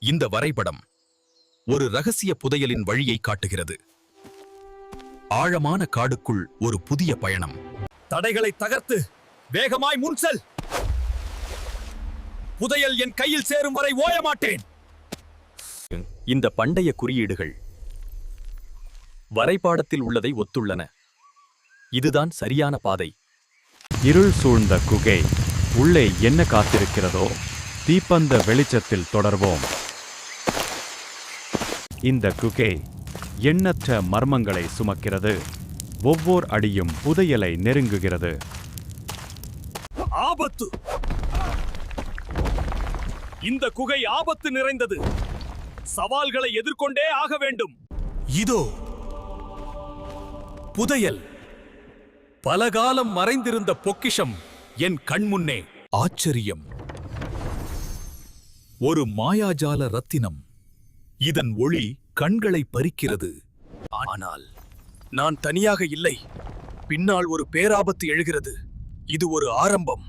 இந்த வரைபடம் ஒரு ரகசிய புதையலின் வழியை காட்டுகிறது. ஆழமான காடுக்குள் ஒரு புதிய பயணம். தடைகளை தகர்த்து வேகமாய் முன் செல். புதையல் என் கையில் சேரும் வரை ஓய மாட்டேன். இந்த பண்டைய குறியீடுகள் வரைபாடத்தில் உள்ளதை ஒத்துள்ளன. இதுதான் சரியான பாதை. இருள் சூழ்ந்த குகை. உள்ளே என்ன காத்திருக்கிறதோ தீப்பந்த வெளிச்சத்தில் தொடர்வோம். இந்த குகை எண்ணற்ற மர்மங்களை சுமக்கிறது. ஒவ்வொரு அடியும் புதையலை நெருங்குகிறது. ஆபத்து! இந்த குகை ஆபத்து நிறைந்தது. சவால்களை எதிர்கொண்டே ஆக வேண்டும். இதோ புதையல். பலகாலம் மறைந்திருந்த பொக்கிஷம் என் கண்முன்னே. ஆச்சரியம்! ஒரு மாயாஜால ரத்தினம். இதன் ஒளி கண்களை பறிக்கிறது. ஆனால் நான் தனியாக இல்லை. பின்னால் ஒரு பேராபத்து எழுகிறது. இது ஒரு ஆரம்பம்.